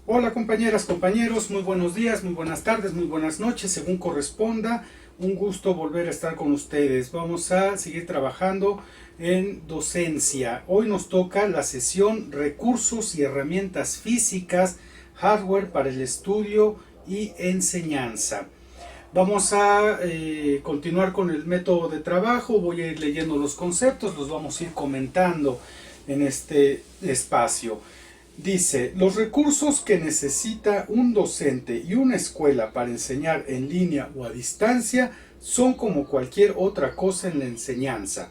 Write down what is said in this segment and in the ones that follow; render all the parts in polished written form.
Hola compañeras, compañeros, muy buenos días, muy buenas tardes, muy buenas noches, según corresponda. Un gusto volver a estar con ustedes. Vamos a seguir trabajando en docencia. Hoy nos toca la sesión Recursos y herramientas físicas, hardware para el estudio y enseñanza. Vamos a continuar con el método de trabajo. Voy a ir leyendo los conceptos, los vamos a ir comentando en este espacio. Dice, los recursos que necesita un docente y una escuela para enseñar en línea o a distancia son como cualquier otra cosa en la enseñanza.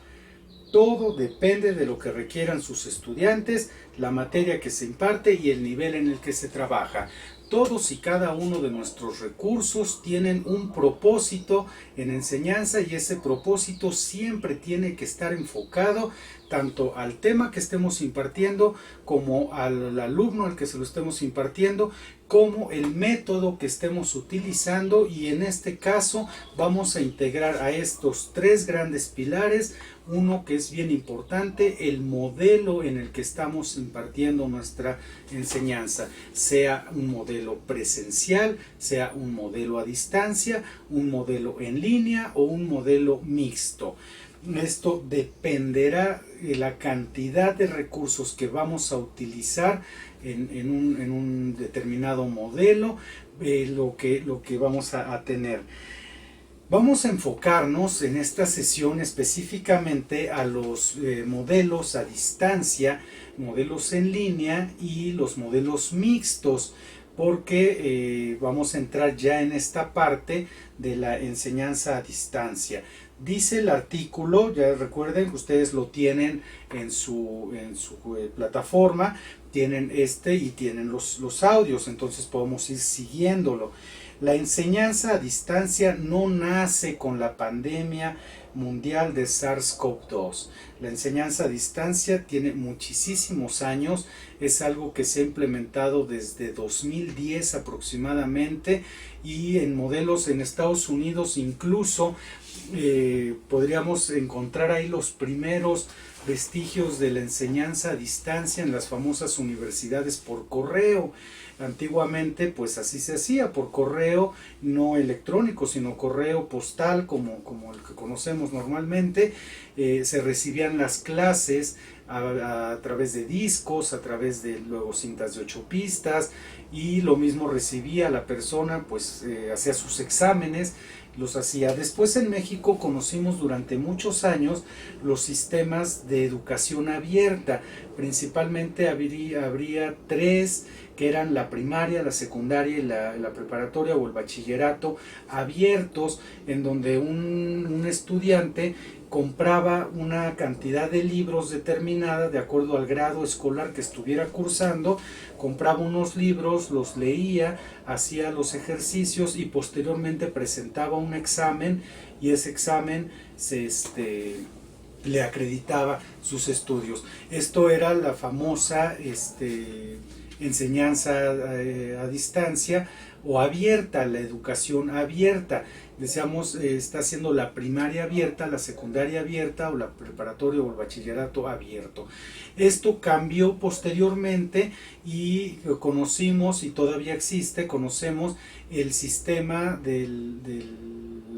Todo depende de lo que requieran sus estudiantes, la materia que se imparte y el nivel en el que se trabaja. Todos y cada uno de nuestros recursos tienen un propósito en enseñanza y ese propósito siempre tiene que estar enfocado tanto al tema que estemos impartiendo como al alumno al que se lo estemos impartiendo, como el método que estemos utilizando, y en este caso vamos a integrar a estos tres grandes pilares uno que es bien importante: el modelo en el que estamos impartiendo nuestra enseñanza, sea un modelo presencial, sea un modelo a distancia, un modelo en línea o un modelo mixto. Esto dependerá de la cantidad de recursos que vamos a utilizar en un determinado modelo, lo que vamos a tener. Vamos a enfocarnos en esta sesión específicamente a los modelos a distancia, modelos en línea y los modelos mixtos, porque vamos a entrar ya en esta parte de la enseñanza a distancia. Dice el artículo, ya recuerden que ustedes lo tienen en su plataforma, tienen y tienen los audios, entonces podemos ir siguiéndolo. La enseñanza a distancia no nace con la pandemia mundial de SARS-CoV-2. La enseñanza a distancia tiene muchísimos años, es algo que se ha implementado desde 2010 aproximadamente, y en modelos en Estados Unidos incluso podríamos encontrar ahí los primeros vestigios de la enseñanza a distancia en las famosas universidades por correo. Antiguamente pues así se hacía, por correo no electrónico sino correo postal como el que conocemos normalmente. Se recibían las clases a través de discos, a través de luego cintas de 8 pistas, y lo mismo recibía la persona, pues hacía sus exámenes, los hacía. Después en México conocimos durante muchos años los sistemas de educación abierta. Principalmente habría tres, que eran la primaria, la secundaria y la preparatoria o el bachillerato abiertos, en donde un estudiante compraba una cantidad de libros determinada de acuerdo al grado escolar que estuviera cursando, compraba unos libros, los leía, hacía los ejercicios y posteriormente presentaba un examen, y ese examen le acreditaba sus estudios. Esto era la famosa enseñanza a distancia o abierta, la educación abierta. Decíamos, está haciendo la primaria abierta, la secundaria abierta o la preparatoria o el bachillerato abierto. Esto cambió posteriormente y conocimos, y todavía existe, conocemos el sistema del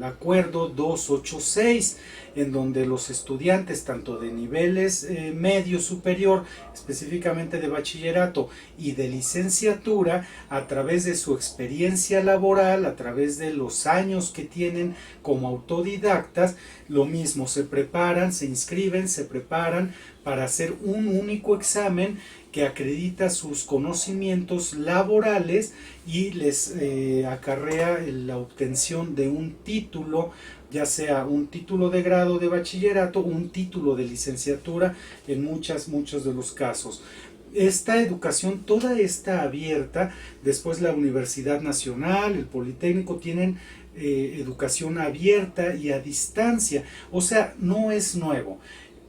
acuerdo 286, en donde los estudiantes tanto de niveles medio superior, específicamente de bachillerato y de licenciatura, a través de su experiencia laboral, a través de los años que tienen como autodidactas, lo mismo, se preparan, se inscriben, se preparan para hacer un único examen que acredita sus conocimientos laborales y les acarrea la obtención de un título, ya sea un título de grado de bachillerato, un título de licenciatura en muchos de los casos. Esta educación, toda está abierta. Después la Universidad Nacional, el Politécnico tienen educación abierta y a distancia. O sea, no es nuevo.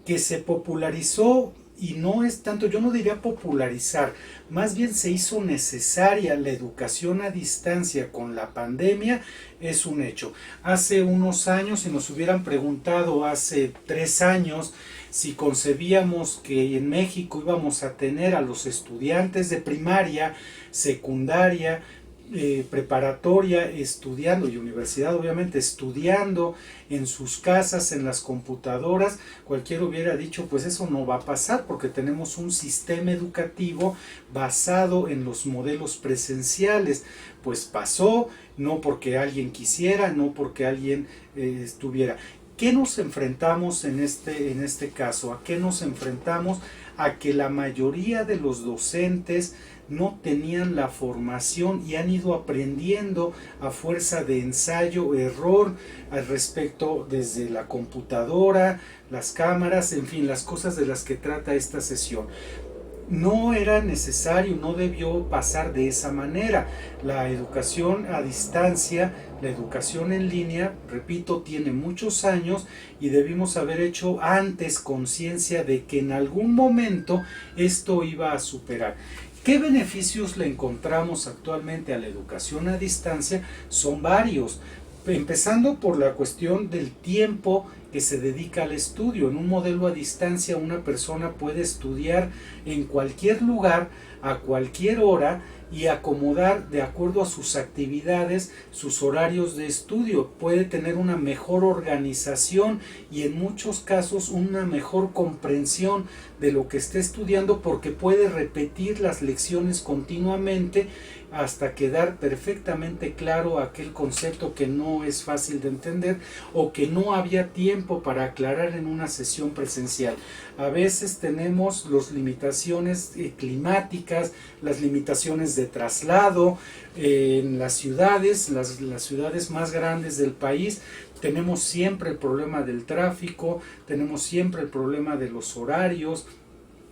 Que se popularizó, y no es tanto, yo no diría popularizar, más bien se hizo necesaria la educación a distancia con la pandemia, es un hecho. Hace unos años, si nos hubieran preguntado hace 3 años si concebíamos que en México íbamos a tener a los estudiantes de primaria, secundaria, preparatoria estudiando y universidad obviamente estudiando en sus casas, en las computadoras, cualquiera hubiera dicho pues eso no va a pasar porque tenemos un sistema educativo basado en los modelos presenciales. Pues pasó, no porque alguien quisiera, no porque alguien estuviera. ¿Qué nos enfrentamos en este caso? ¿A qué nos enfrentamos? A que la mayoría de los docentes no tenían la formación y han ido aprendiendo a fuerza de ensayo, error al respecto desde la computadora, las cámaras, en fin, las cosas de las que trata esta sesión. No era necesario, no debió pasar de esa manera. La educación a distancia, la educación en línea, repito, tiene muchos años y debimos haber hecho antes conciencia de que en algún momento esto iba a superar. ¿Qué beneficios le encontramos actualmente a la educación a distancia? Son varios, empezando por la cuestión del tiempo que se dedica al estudio. En un modelo a distancia una persona puede estudiar en cualquier lugar, a cualquier hora y acomodar de acuerdo a sus actividades, sus horarios de estudio. Puede tener una mejor organización y en muchos casos una mejor comprensión de lo que está estudiando porque puede repetir las lecciones continuamente hasta quedar perfectamente claro aquel concepto que no es fácil de entender o que no había tiempo para aclarar en una sesión presencial. A veces tenemos las limitaciones climáticas, las limitaciones de traslado en las ciudades, las ciudades más grandes del país. Tenemos siempre el problema del tráfico, tenemos siempre el problema de los horarios,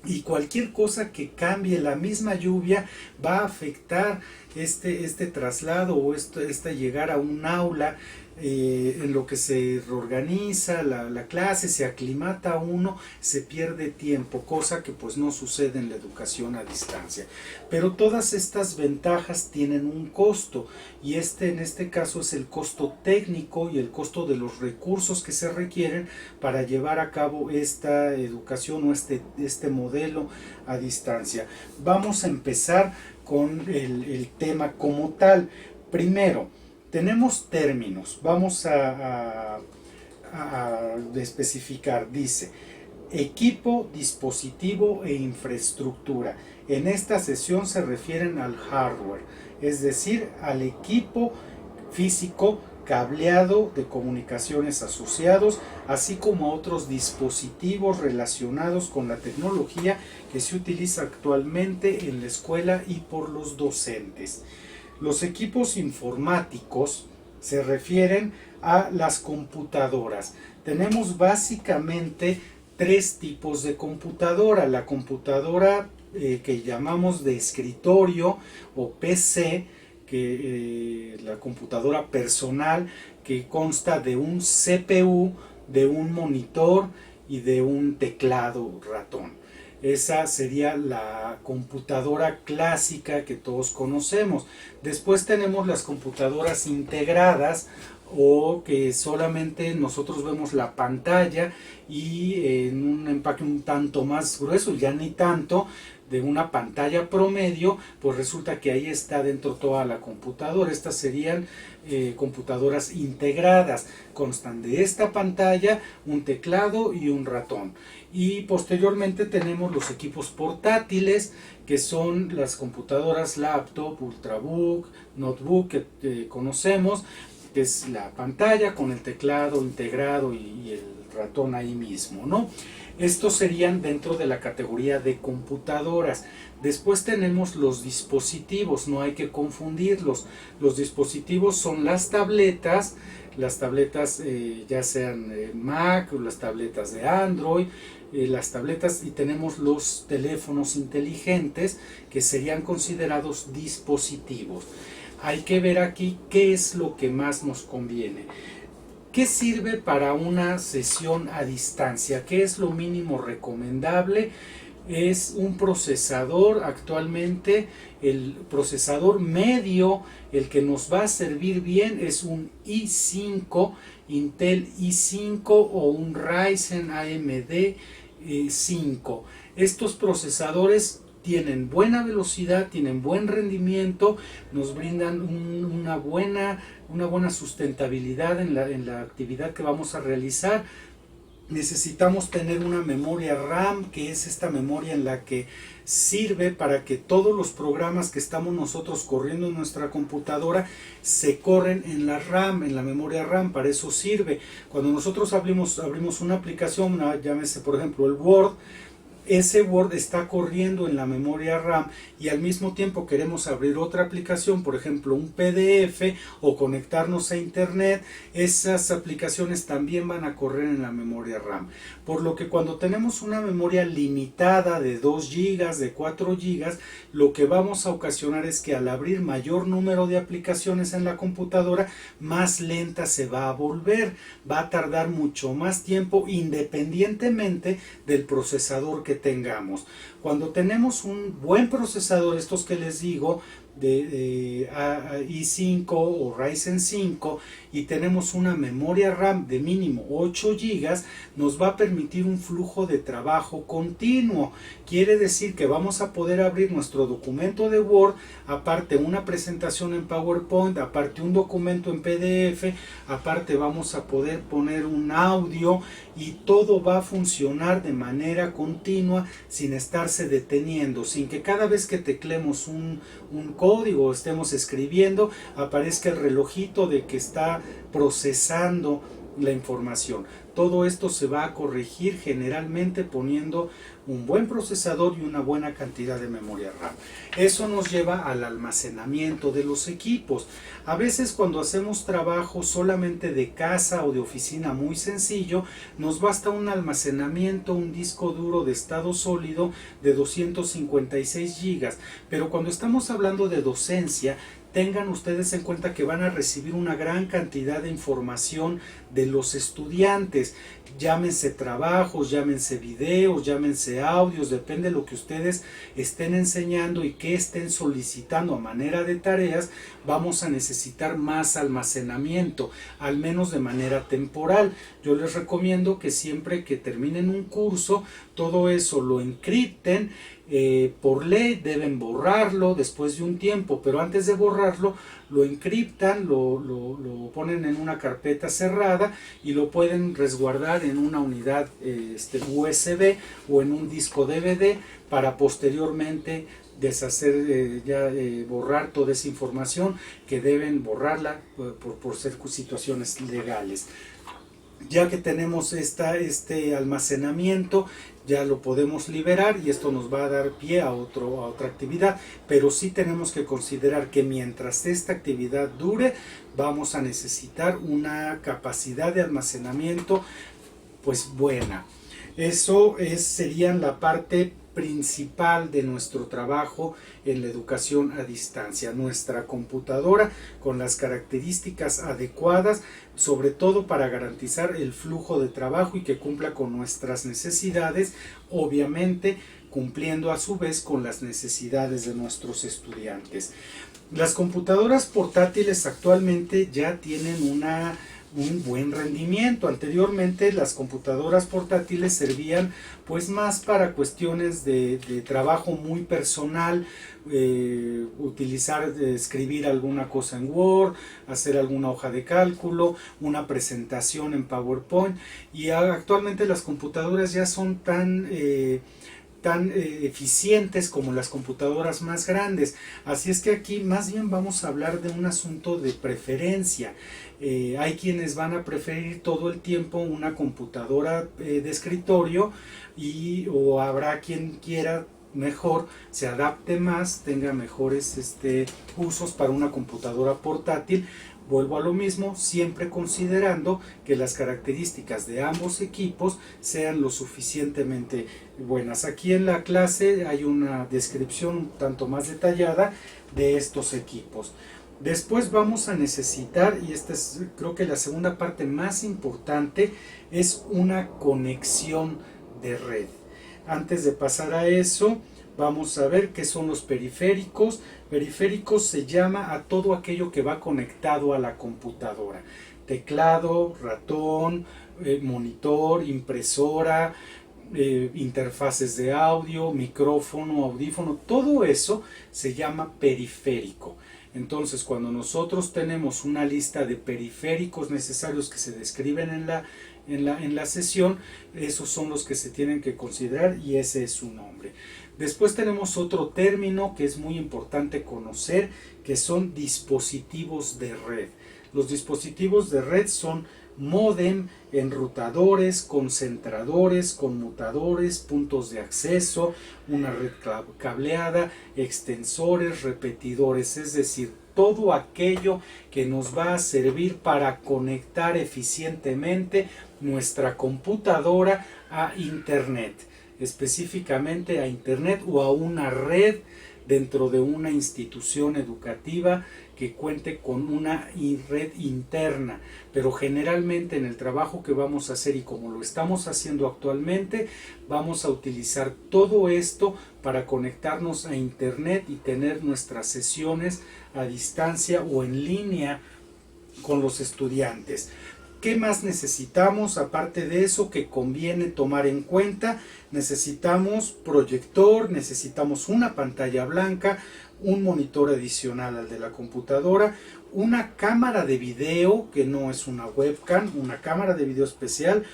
y cualquier cosa que cambie, la misma lluvia va a afectar este traslado o esta llegar a un aula. En lo que se reorganiza la clase, se aclimata uno, se pierde tiempo, cosa que pues no sucede en la educación a distancia. Pero todas estas ventajas tienen un costo y en este caso es el costo técnico y el costo de los recursos que se requieren para llevar a cabo esta educación o este modelo a distancia. Vamos a empezar con el tema como tal. Primero, tenemos términos, vamos a especificar, dice equipo, dispositivo e infraestructura. En esta sesión se refieren al hardware, es decir, al equipo físico, cableado de comunicaciones asociados, así como a otros dispositivos relacionados con la tecnología que se utiliza actualmente en la escuela y por los docentes. Los equipos informáticos se refieren a las computadoras. Tenemos básicamente tres tipos de computadora. La computadora que llamamos de escritorio o PC, la computadora personal que consta de un CPU, de un monitor y de un teclado ratón. Esa sería la computadora clásica que todos conocemos. Después tenemos las computadoras integradas o que solamente nosotros vemos la pantalla y en un empaque un tanto más grueso, ya ni tanto, de una pantalla promedio, pues resulta que ahí está dentro toda la computadora. Estas serían computadoras integradas, constan de esta pantalla, un teclado y un ratón. Y posteriormente tenemos los equipos portátiles, que son las computadoras laptop, ultrabook, notebook que conocemos, que es la pantalla con el teclado integrado y el ratón ahí mismo, ¿no? Estos serían dentro de la categoría de computadoras. Después tenemos los dispositivos, no hay que confundirlos. Los dispositivos son las tabletas ya sean Mac o las tabletas de Android, las tabletas, y tenemos los teléfonos inteligentes que serían considerados dispositivos. Hay que ver aquí qué es lo que más nos conviene. ¿Qué sirve para una sesión a distancia? ¿Qué es lo mínimo recomendable? Es un procesador, actualmente el procesador medio, el que nos va a servir bien es un i5, Intel i5 o un Ryzen AMD 5. Estos procesadores tienen buena velocidad, tienen buen rendimiento, nos brindan una buena sustentabilidad en la actividad que vamos a realizar. Necesitamos tener una memoria RAM, que es esta memoria en la que sirve para que todos los programas que estamos nosotros corriendo en nuestra computadora se corren en la RAM, en la memoria RAM. Para eso sirve. Cuando nosotros abrimos una aplicación, llámese por ejemplo el Word, ese Word está corriendo en la memoria RAM y al mismo tiempo queremos abrir otra aplicación, por ejemplo un PDF o conectarnos a internet, esas aplicaciones también van a correr en la memoria RAM. Por lo que cuando tenemos una memoria limitada de 2 GB, de 4 GB, lo que vamos a ocasionar es que al abrir mayor número de aplicaciones en la computadora, más lenta se va a volver, va a tardar mucho más tiempo independientemente del procesador que tengamos. Cuando tenemos un buen procesador, estos que les digo, de i5 o Ryzen 5, y tenemos una memoria RAM de mínimo 8 GB, nos va a permitir un flujo de trabajo continuo. Quiere decir que vamos a poder abrir nuestro documento de Word, aparte una presentación en PowerPoint, aparte un documento en PDF, aparte vamos a poder poner un audio, y todo va a funcionar de manera continua sin estarse deteniendo, sin que cada vez que teclemos un código o estemos escribiendo aparezca el relojito de que está procesando la información. Todo esto se va a corregir generalmente poniendo un buen procesador y una buena cantidad de memoria RAM. Eso nos lleva al almacenamiento de los equipos. A veces cuando hacemos trabajo solamente de casa o de oficina muy sencillo, nos basta un almacenamiento, un disco duro de estado sólido de 256 GB. Pero cuando estamos hablando de docencia, tengan ustedes en cuenta que van a recibir una gran cantidad de información de los estudiantes, llámense trabajos, llámense videos, llámense audios, depende de lo que ustedes estén enseñando y que estén solicitando a manera de tareas. Vamos a necesitar más almacenamiento, al menos de manera temporal. Yo les recomiendo que siempre que terminen un curso, todo eso lo encripten. Por ley deben borrarlo después de un tiempo, pero antes de borrarlo lo encriptan, lo ponen en una carpeta cerrada y lo pueden resguardar en una unidad USB o en un disco DVD para posteriormente deshacer, borrar toda esa información que deben borrarla por ser situaciones legales. Ya que tenemos este almacenamiento, ya lo podemos liberar y esto nos va a dar pie a otra actividad, pero sí tenemos que considerar que mientras esta actividad dure, vamos a necesitar una capacidad de almacenamiento pues buena. Eso sería la parte principal de nuestro trabajo en la educación a distancia, nuestra computadora con las características adecuadas, sobre todo para garantizar el flujo de trabajo y que cumpla con nuestras necesidades, obviamente cumpliendo a su vez con las necesidades de nuestros estudiantes. Las computadoras portátiles actualmente ya tienen un buen rendimiento. Anteriormente las computadoras portátiles servían pues más para cuestiones de trabajo muy personal, escribir alguna cosa en Word, hacer alguna hoja de cálculo, una presentación en PowerPoint, y actualmente las computadoras ya son tan eficientes como las computadoras más grandes. Así es que aquí más bien vamos a hablar de un asunto de preferencia. Hay quienes van a preferir todo el tiempo una computadora de escritorio, o habrá quien quiera mejor, se adapte más, tenga mejores usos para una computadora portátil. Vuelvo a lo mismo, siempre considerando que las características de ambos equipos sean lo suficientemente buenas. Aquí en la clase hay una descripción un tanto más detallada de estos equipos. Después vamos a necesitar, y esta es creo que la segunda parte más importante, es una conexión de red. Antes de pasar a eso, vamos a ver qué son los periféricos. Periféricos se llama a todo aquello que va conectado a la computadora. Teclado, ratón, monitor, impresora, interfaces de audio, micrófono, audífono, todo eso se llama periférico. Entonces, cuando nosotros tenemos una lista de periféricos necesarios que se describen en la sesión, esos son los que se tienen que considerar y ese es su nombre. Después tenemos otro término que es muy importante conocer, que son dispositivos de red. Los dispositivos de red son módem, enrutadores, concentradores, conmutadores, puntos de acceso, una red cableada, extensores, repetidores, es decir, todo aquello que nos va a servir para conectar eficientemente nuestra computadora a Internet, específicamente a Internet o a una red dentro de una institución educativa que cuente con una red interna, pero generalmente en el trabajo que vamos a hacer y como lo estamos haciendo actualmente, vamos a utilizar todo esto para conectarnos a Internet y tener nuestras sesiones a distancia o en línea con los estudiantes. ¿Qué más necesitamos aparte de eso que conviene tomar en cuenta? Necesitamos proyector, necesitamos una pantalla blanca, un monitor adicional al de la computadora, una cámara de video que no es una webcam, una cámara de video especial,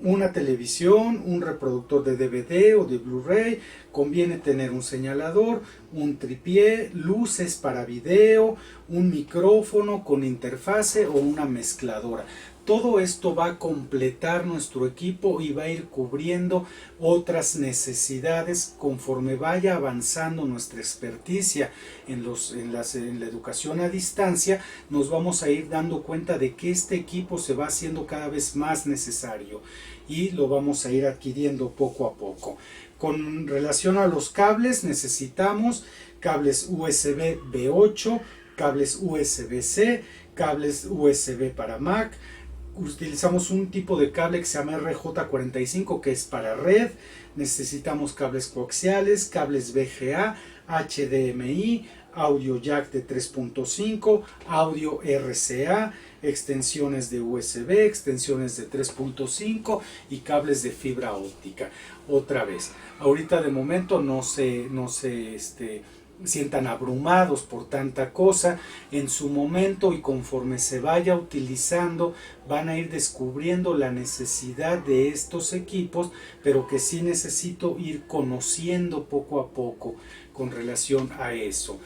una televisión, un reproductor de DVD o de Blu-ray, conviene tener un señalador, un tripié, luces para video, un micrófono con interfase o una mezcladora. Todo esto va a completar nuestro equipo y va a ir cubriendo otras necesidades conforme vaya avanzando nuestra experticia en la educación a distancia. Nos vamos a ir dando cuenta de que este equipo se va haciendo cada vez más necesario y lo vamos a ir adquiriendo poco a poco. Con relación a los cables, necesitamos cables USB B8, cables USB-C, cables USB para Mac. Utilizamos un tipo de cable que se llama RJ45 que es para red. Necesitamos cables coaxiales, cables VGA, HDMI, audio jack de 3.5, audio RCA, extensiones de USB, extensiones de 3.5 y cables de fibra óptica. Otra vez, ahorita de momento no se sientan abrumados por tanta cosa. En su momento y conforme se vaya utilizando van a ir descubriendo la necesidad de estos equipos, pero que sí necesito ir conociendo poco a poco con relación a eso.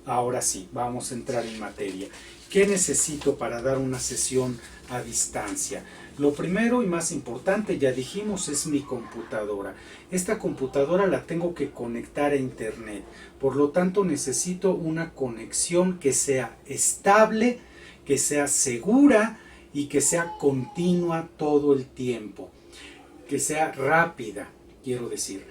Ahora sí, vamos a entrar en materia. ¿Qué necesito para dar una sesión a distancia? Lo primero y más importante, ya dijimos, es mi computadora. Esta computadora la tengo que conectar a Internet. Por lo tanto, necesito una conexión que sea estable, que sea segura y que sea continua todo el tiempo. Que sea rápida, quiero decir.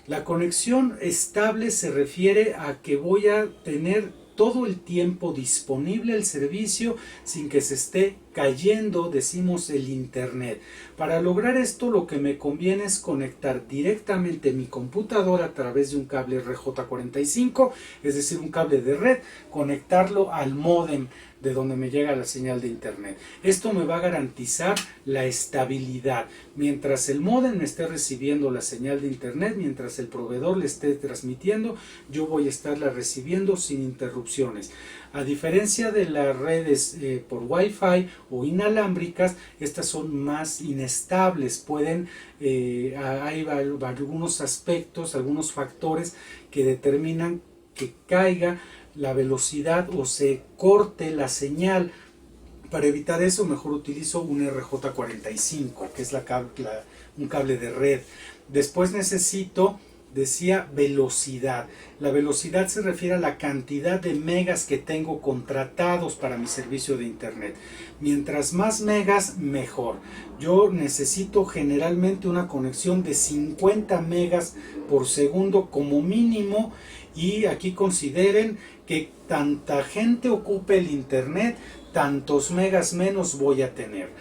La conexión estable se refiere a que voy a tener todo el tiempo disponible el servicio sin que se esté cayendo, decimos, el Internet. Para lograr esto lo que me conviene es conectar directamente mi computadora a través de un cable RJ45, es decir, un cable de red, conectarlo al módem de donde me llega la señal de Internet. Esto me va a garantizar la estabilidad. Mientras el módem me esté recibiendo la señal de Internet, mientras el proveedor le esté transmitiendo, yo voy a estarla recibiendo sin interrupciones. A diferencia de las redes por Wi-Fi o inalámbricas, estas son más inestables. Hay algunos aspectos, algunos factores que determinan que caiga la velocidad o se corte la señal. Para evitar eso, mejor utilizo un RJ45, que es un cable de red. Después necesito, decía, velocidad. La velocidad se refiere a la cantidad de megas que tengo contratados para mi servicio de Internet. Mientras más megas, mejor. Yo necesito generalmente una conexión de 50 megas por segundo como mínimo. Y aquí consideren que tanta gente ocupe el Internet, tantos megas menos voy a tener.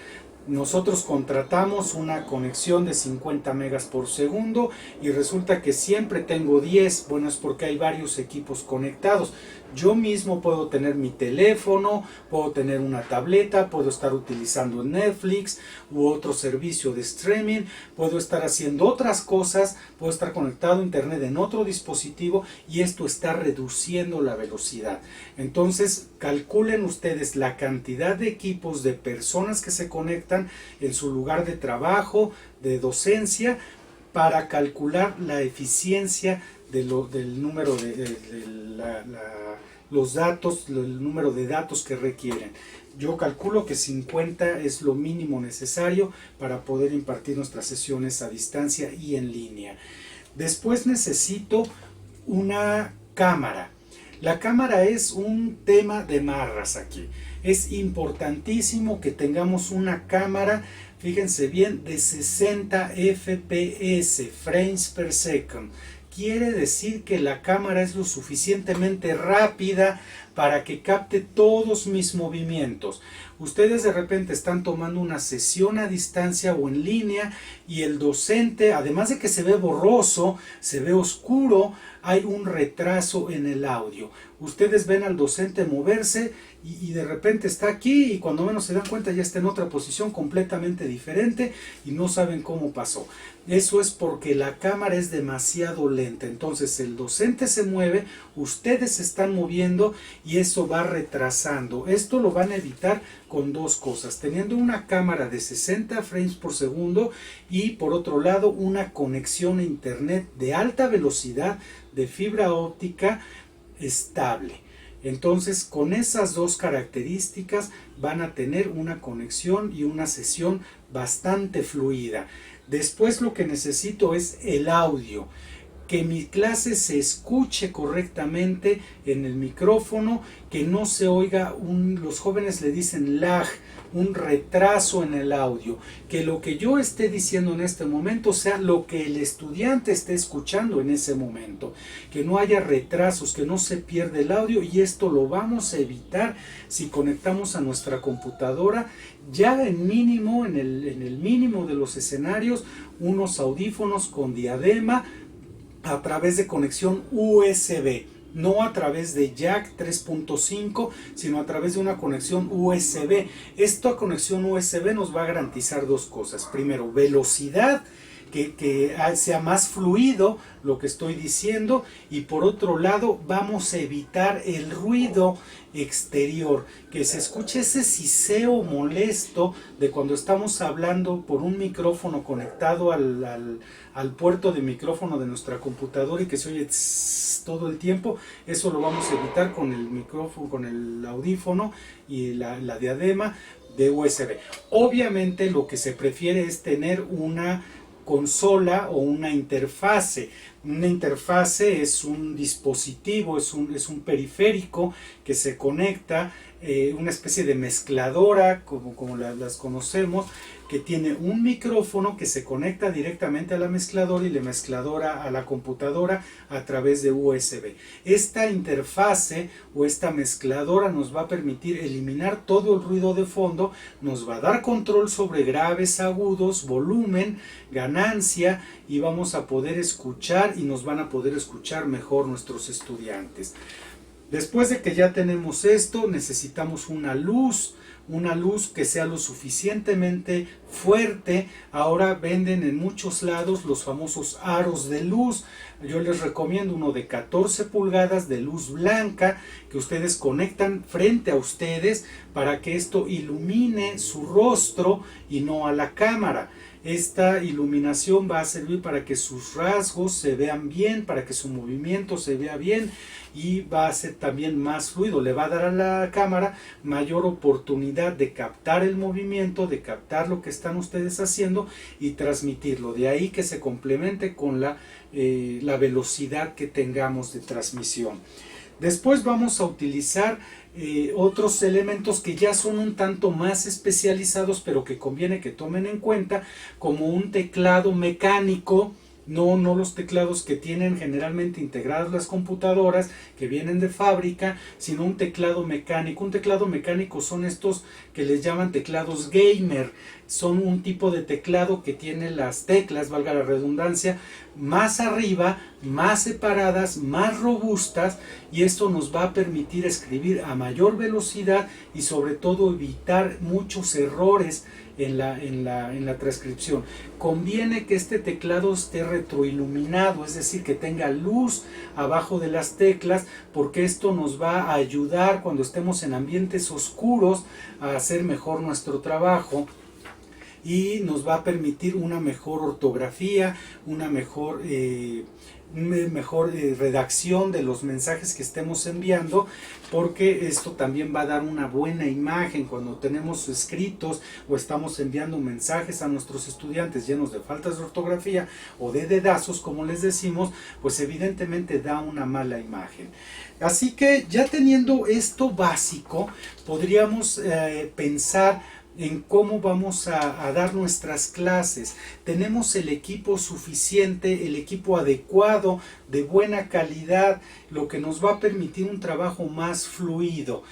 Nosotros contratamos una conexión de 50 megas por segundo y resulta que siempre tengo 10. Bueno, es porque hay varios equipos conectados. Yo mismo puedo tener mi teléfono, puedo tener una tableta, puedo estar utilizando Netflix u otro servicio de streaming, puedo estar haciendo otras cosas, puedo estar conectado a internet en otro dispositivo y esto está reduciendo la velocidad. Entonces, calculen ustedes la cantidad de equipos, de personas que se conectan en su lugar de trabajo, de docencia, para calcular la eficiencia del número los datos, el número de datos que requieren. Yo calculo que 50 es lo mínimo necesario para poder impartir nuestras sesiones a distancia y en línea. Después necesito una cámara. La cámara es un tema de marras aquí. Es importantísimo que tengamos una cámara, fíjense bien, de 60 FPS, frames per second. Quiere decir que la cámara es lo suficientemente rápida para que capte todos mis movimientos. Ustedes de repente están tomando una sesión a distancia o en línea y el docente, además de que se ve borroso, se ve oscuro, hay un retraso en el audio. Ustedes ven al docente moverse y de repente está aquí y cuando menos se dan cuenta ya está en otra posición completamente diferente y no saben cómo pasó. Eso es porque la cámara es demasiado lenta. Entonces el docente se mueve, ustedes se están moviendo y eso va retrasando. Esto lo van a evitar con dos cosas: teniendo una cámara de 60 frames por segundo y por otro lado una conexión a internet de alta velocidad de fibra óptica estable. Entonces, con esas dos características van a tener una conexión y una sesión bastante fluida. Después lo que necesito es el audio, que mi clase se escuche correctamente en el micrófono, que no se oiga los jóvenes le dicen lag, un retraso en el audio, que lo que yo esté diciendo en este momento sea lo que el estudiante esté escuchando en ese momento, que no haya retrasos, que no se pierda el audio, y esto lo vamos a evitar si conectamos a nuestra computadora ya en el mínimo de los escenarios, unos audífonos con diadema a través de conexión USB, no a través de jack 3.5, sino a través de una conexión USB. Esta conexión USB nos va a garantizar dos cosas. Primero, velocidad, que sea más fluido lo que estoy diciendo, y por otro lado vamos a evitar el ruido exterior, que se escuche ese siseo molesto de cuando estamos hablando por un micrófono conectado al puerto de micrófono de nuestra computadora y que se oye todo el tiempo. Eso lo vamos a evitar con el micrófono, con el audífono y la diadema de USB. Obviamente lo que se prefiere es tener una consola o una interfase. Una interfase es un dispositivo, es un periférico que se conecta, una especie de mezcladora como las conocemos, que tiene un micrófono que se conecta directamente a la mezcladora y la mezcladora a la computadora a través de USB. Esta interfase o esta mezcladora nos va a permitir eliminar todo el ruido de fondo, nos va a dar control sobre graves, agudos, volumen, ganancia, y vamos a poder escuchar y nos van a poder escuchar mejor nuestros estudiantes. Después de que ya tenemos esto, necesitamos una luz que sea lo suficientemente fuerte. Ahora venden en muchos lados los famosos aros de luz. Yo les recomiendo uno de 14 pulgadas de luz blanca que ustedes conectan frente a ustedes para que esto ilumine su rostro y no a la cámara. Esta iluminación va a servir para que sus rasgos se vean bien, para que su movimiento se vea bien, y va a ser también más fluido. Le va a dar a la cámara mayor oportunidad de captar el movimiento, de captar lo que están ustedes haciendo y transmitirlo. De ahí que se complemente con la velocidad que tengamos de transmisión. Después vamos a utilizar otros elementos que ya son un tanto más especializados, pero que conviene que tomen en cuenta, como un teclado mecánico. No los teclados que tienen generalmente integradas las computadoras que vienen de fábrica, sino un teclado mecánico. Un teclado mecánico son estos que les llaman teclados gamer, son un tipo de teclado que tiene las teclas, valga la redundancia, más arriba, más separadas, más robustas, y esto nos va a permitir escribir a mayor velocidad y sobre todo evitar muchos errores en la transcripción. Conviene que este teclado esté retroiluminado, es decir, que tenga luz abajo de las teclas, porque esto nos va a ayudar cuando estemos en ambientes oscuros a hacer mejor nuestro trabajo, y nos va a permitir una mejor ortografía, una mejor redacción de los mensajes que estemos enviando, porque esto también va a dar una buena imagen cuando tenemos escritos o estamos enviando mensajes a nuestros estudiantes llenos de faltas de ortografía o de dedazos, como les decimos, pues evidentemente da una mala imagen. Así que ya teniendo esto básico, podríamos pensar en cómo vamos a dar nuestras clases. Tenemos el equipo suficiente, el equipo adecuado, de buena calidad, lo que nos va a permitir un trabajo más fluido.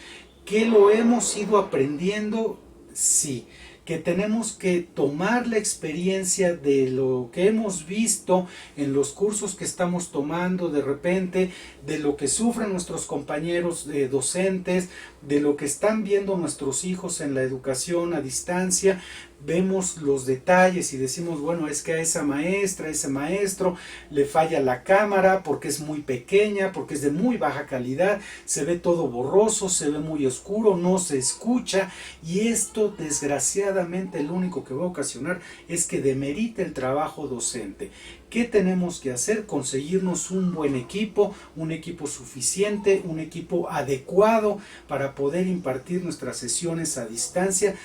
¿Que lo hemos ido aprendiendo? Sí. Que tenemos que tomar la experiencia de lo que hemos visto en los cursos que estamos tomando de repente, de lo que sufren nuestros compañeros docentes, de lo que están viendo nuestros hijos en la educación a distancia. Vemos los detalles y decimos, bueno, es que a esa maestra, a ese maestro le falla la cámara porque es muy pequeña, porque es de muy baja calidad, se ve todo borroso, se ve muy oscuro, no se escucha, y esto desgraciadamente lo único que va a ocasionar es que demerite el trabajo docente. ¿Qué tenemos que hacer? Conseguirnos un buen equipo, un equipo suficiente, un equipo adecuado para poder impartir nuestras sesiones a distancia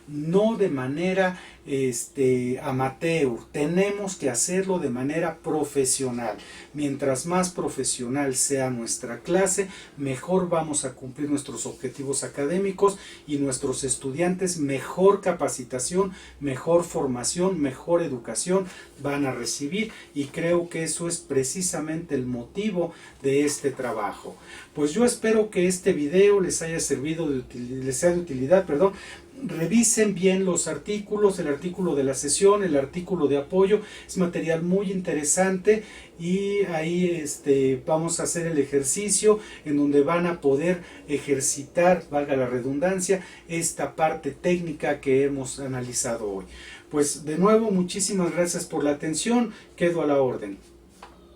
no de manera amateur. Tenemos que hacerlo de manera profesional. Mientras más profesional sea nuestra clase, mejor vamos a cumplir nuestros objetivos académicos y nuestros estudiantes mejor capacitación, mejor formación, mejor educación van a recibir, y creo que eso es precisamente el motivo de este trabajo. Pues yo espero que este video les haya servido les sea de utilidad, Revisen bien los artículos, el artículo de la sesión, el artículo de apoyo, es material muy interesante, y ahí vamos a hacer el ejercicio en donde van a poder ejercitar, valga la redundancia, esta parte técnica que hemos analizado hoy. Pues de nuevo, muchísimas gracias por la atención, quedo a la orden.